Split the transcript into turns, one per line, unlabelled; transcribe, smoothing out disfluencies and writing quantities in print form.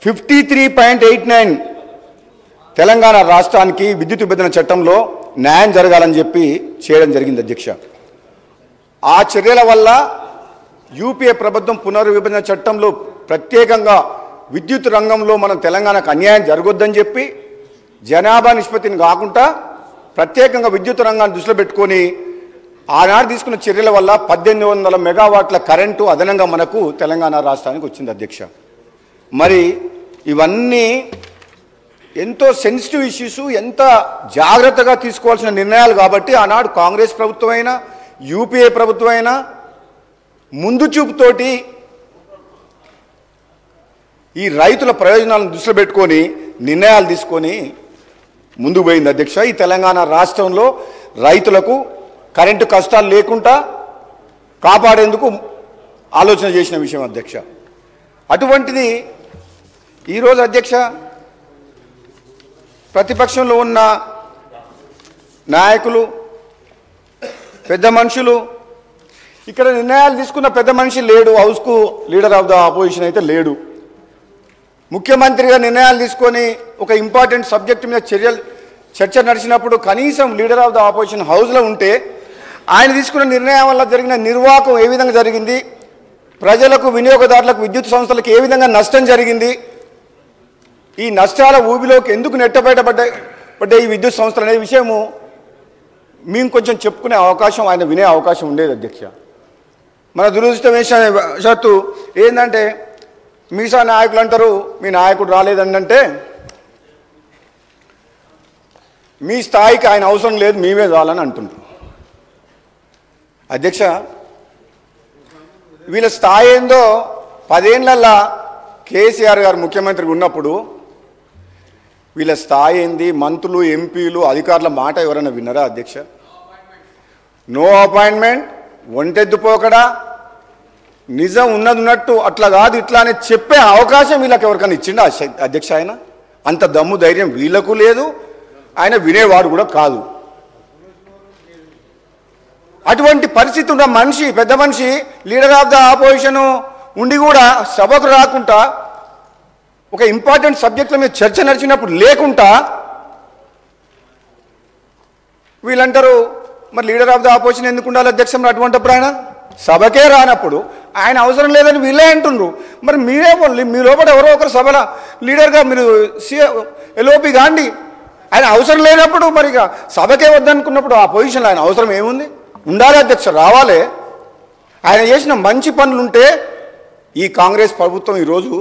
53.89 తెలంగాణ రాష్ట్రానికి విద్యుత్ విభజన చట్టంలో న్యాయం జరగాలని చెప్పి చేయడం జరిగింది అధ్యక్ష. ఆ చర్యల వల్ల యూపీఏ ప్రభుత్వం పునర్విభజన చట్టంలో ప్రత్యేకంగా విద్యుత్ రంగంలో మనం తెలంగాణకు అన్యాయం జరగొద్దని చెప్పి జనాభా నిష్పత్తిని కాకుండా ప్రత్యేకంగా విద్యుత్ రంగాన్ని దృష్టిలో పెట్టుకొని ఆనాడు తీసుకున్న చర్యల వల్ల 1800 మెగావాట్ల కరెంటు అదనంగా మనకు తెలంగాణ రాష్ట్రానికి వచ్చింది అధ్యక్ష. మరి ఇవన్నీ ఎంతో సెన్సిటివ్ ఇష్యూస్, ఎంత జాగ్రత్తగా తీసుకోవాల్సిన నిర్ణయాలు కాబట్టి ఆనాడు కాంగ్రెస్ ప్రభుత్వం అయినా యూపీఏ ప్రభుత్వం అయినా ముందు చూపుతోటి ఈ రైతుల ప్రయోజనాలను దృష్టిలో పెట్టుకొని నిర్ణయాలు తీసుకొని ముందుకు పోయింది అధ్యక్ష. ఈ తెలంగాణ రాష్ట్రంలో రైతులకు కరెంటు కష్టాలు లేకుండా కాపాడేందుకు ఆలోచన చేసిన విషయం అధ్యక్ష. అటువంటిది ఈరోజు అధ్యక్ష ప్రతిపక్షంలో ఉన్న నాయకులు, పెద్ద మనుషులు, ఇక్కడ నిర్ణయాలు తీసుకున్న పెద్ద మనిషి లేడు, హౌస్కు లీడర్ ఆఫ్ ద ఆపోజిషన్ అయితే లేడు. ముఖ్యమంత్రిగా నిర్ణయాలు తీసుకొని ఒక ఇంపార్టెంట్ సబ్జెక్ట్ మీద చర్చ నడిచినప్పుడు కనీసం లీడర్ ఆఫ్ ద ఆపోజిషన్ హౌస్లో ఉంటే ఆయన తీసుకున్న నిర్ణయం వల్ల జరిగిన నిర్వాహకం ఏ విధంగా జరిగింది, ప్రజలకు, వినియోగదారులకు, విద్యుత్ సంస్థలకు ఏ విధంగా నష్టం జరిగింది, ఈ నష్టాల ఊబిలోకి ఎందుకు నెట్టబయటపడ్డాయి ఈ విద్యుత్ సంస్థలు అనే విషయము మేము కొంచెం చెప్పుకునే అవకాశం, ఆయన వినే అవకాశం ఉండేది అధ్యక్ష. మన దురదృష్టవశాత్తు ఏంటంటే మీసా నాయకులు అంటారు మీ నాయకుడు రాలేదంటే మీ స్థాయికి ఆయన అవసరం లేదు, మేమే చాలని అంటుంటారు అధ్యక్ష. వీళ్ళ స్థాయి ఏందో 10 ఏళ్లలో కేసీఆర్ గారు ముఖ్యమంత్రిగా ఉన్నప్పుడు వీళ్ళ స్థాయి ఏంది, మంత్రులు, ఎంపీలు, అధికారుల మాట ఎవరైనా విన్నారా అధ్యక్ష? నో అపాయింట్మెంట్, ఒంటెద్దు పోకడా, నిజం ఉన్నట్టు అట్లా కాదు ఇట్లా అని చెప్పే అవకాశం వీళ్ళకి ఎవరికైనా ఇచ్చిండా అధ్యక్ష? ఆయన అంత దమ్ము ధైర్యం వీళ్ళకు లేదు, ఆయన వినేవాడు కూడా కాదు. అటువంటి పరిస్థితి ఉన్న మనిషి, పెద్ద మనిషి, లీడర్ ఆఫ్ ద ఆపోజిషన్ ఉండి కూడా సభకు రాకుండా ఒక ఇంపార్టెంట్ సబ్జెక్టుల మీద చర్చ నడిచినప్పుడు లేకుండా వీళ్ళంటారు మరి లీడర్ ఆఫ్ ద ఆపోజిషన్ ఎందుకు ఉండాలి అధ్యక్ష? మరి అటువంటిప్పుడు ఆయన సభకే రానప్పుడు ఆయన అవసరం లేదని వీళ్ళే అంటుండ్రు. మరి మీరే మీ లోపల ఎవరో ఒకరు సభలో లీడర్గా మీరు ఎల్ఓపి కాండి. ఆయన అవసరం లేనప్పుడు మరి ఇక సభకే వద్దనుకున్నప్పుడు ఆ పొజిషన్లో ఆయన అవసరం ఏముంది? ఉండాలి అధ్యక్ష, రావాలి. ఆయన చేసిన మంచి పనులుంటే ఈ కాంగ్రెస్ ప్రభుత్వం ఈరోజు